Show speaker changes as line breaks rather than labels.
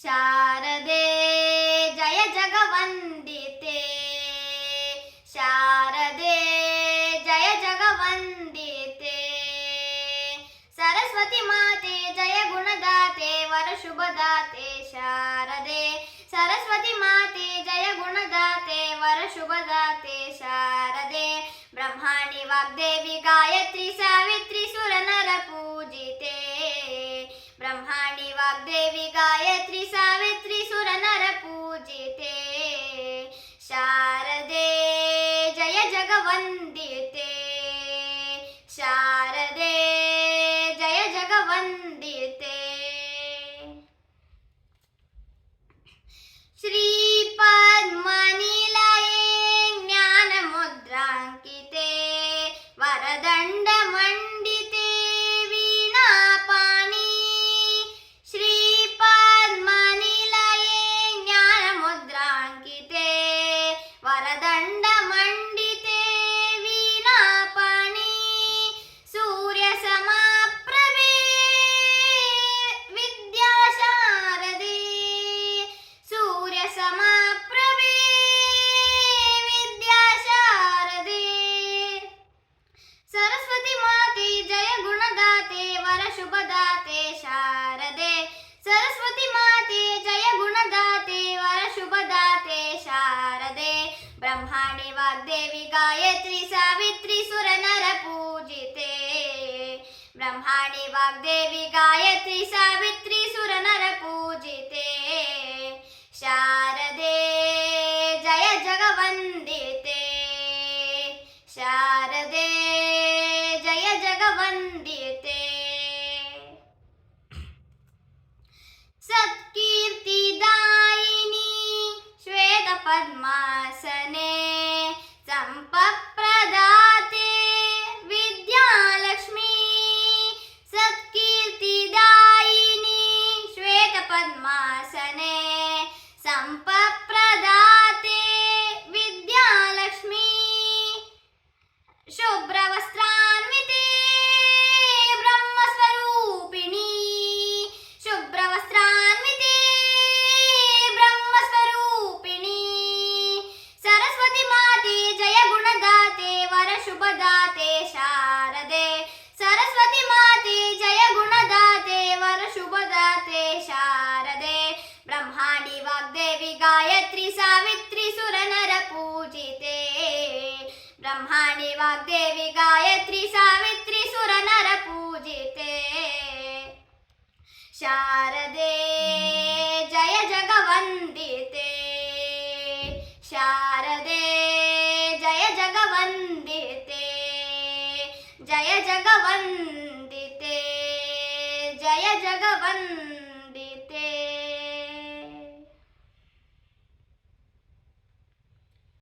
ಶಾರದೆ ಜಯ ಜಗವಂದಿತೆ, ಶಾರದೆ ಜಯ ಜಗವಂದಿತೆ. ಸರಸ್ವತಿ ಮಾತೆ ಜಯ ಗುಣದಾತೆ ವರ ಶುಭದಾತೆ ಶಾರದೆ. ಸರಸ್ವತಿ ಮಾತೆ ಜಯ ಗುಣದಾತೆ ವರ ಶುಭದಾತೆ ಶಾರದೆ. ಬ್ರಹ್ಮಾಣಿ ವಾಗ್ದೇವಿ ಗಾಯತ್ರಿ ಸಾವಿತ್ರಿ ಸುರನರ ಪೂಜಿತೆ. ಬ್ರಹ್ಮಾಣಿ ವಾಗ್ದೇವಿ ಗಾಯತ್ರಿ ಸಾವಿತ್ರಿ ಸುರನರ ಪೂಜಿತೆ. ಶಾರದೆ ಜಯ ಜಗವಂದಿತೆ, ಶಾರದೆ ಜಯ ಜಗವಂದಿತೆ. ಶ್ರೀಪದ್ಮನಿಲಯೇ ಜ್ಞಾನ ಮುದ್ರಾಂಕಿತೆ ವರದಂಡ ಮಂಡಿತೆ ವೀಣಾಪಾಣಿ. ಶ್ರೀಪದ್ಮನಿಲಯೇ ಜ್ಞಾನ ಮುದ್ರಾಂಕಿತೆ ವರದಂಡ ಮಂಡಿತೆ ವೀಣಾಪಾಣಿ. ಸೂರ್ಯ ಸಮಾಪ್ರಭೆ ವಿದ್ಯಾಶಾರದೆ. ಸೂರ್ಯ ಸಮಾಪ್ರಭೆ ವಿದ್ಯಾಶಾರದೆ. ಸರಸ್ವತಿ ಮಾತೆ ಜಯ ಗುಣದಾತೆ ವರ ಶುಭದಾತೆ ಶಾರದೆ. ಸರಸ್ವತಿ ಮಾತೆ ಜಯ ಗುಣದಾತೆ ವರ ಶುಭದಾತೆ ಶಾರದೆ. ಬ್ರಹ್ಮಾಣಿ ವಾಗ್ದೇವಿ ಗಾಯತ್ರಿ ಸಾವಿತ್ರಿ ಸುರನರ ಪೂಜಿತೆ. ಬ್ರಹ್ಮಾಣಿ ವಾಗ್ದೇವಿ ಗಾಯತ್ರಿ ಸಾವಿತ್ರಿ ಸುರನರ ಪೂಜಿತೆ. ಶಾರದೆ ಜಯ ಜಗವಂದಿತೆ, ಶಾರದೆ ಜಯ ಜಗವಂದಿತೆ. ಸತ್ಕೀರ್ತಿದಾಯಿನಿ ಶ್ವೇತ ಪದ್ಮಾಸನೆ ಸಂಪತ್ಪ್ರದಾತೆ ವಿದ್ಯಾಲಕ್ಷ್ಮೀ. ಸತ್ಕೀರ್ತಿದಾಯಿನಿ ಶ್ವೇತ ಪದ್ಮಾಸನೆ ಸಂಪತ್ಪ್ರದಾತೆ ವಿದ್ಯಾಲಕ್ಷ್ಮೀ. ಶುಭ್ರವಸ್ತ್ರಾನ್ವಿತೆ ಬ್ರಹ್ಮಸ್ವರೂಪಿಣಿ. ಶುಭ್ರವಸ್ತ್ರಾನ್ವಿತೆ ಬ್ರಹ್ಮಸ್ವರೂಪಿಣಿ. ಸರಸ್ವತಿ ಮಾತೆ ಜಯ ಗುಣದಾತೆ ವರ ಶುಭದಾತೆ ಶಾರದೆ. ಸರಸ್ವತಿ ಮಾತೆ ಜಯ ಗುಣದಾತೆ ವರ ಶುಭದಾತೆ ಶಾರದೆ. ಬ್ರಹ್ಮಾಣಿ ವಾಗ್ದೇವಿ ಗಾಯತ್ರಿ ಸಾವಿತ್ರಿ ಸುರನರ ಪೂಜಿತೆ. ಬ್ರಹ್ಮಾಣಿ ವಾಗ್ದೇವಿ ಗಾಯತ್ರಿ ಸಾವಿತ್ರಿ ಸುರನರ ಪೂಜಿತೆ. ಶಾರದೆ ಜಯ ಜಗವಂದಿತೆ, ಶಾರದೆ ಜಯ ಜಗವಂದಿತೆ. ಜಯ ಜಗವಂದಿತೆ, ಜಯ ಜಗವಂದಿತೆ.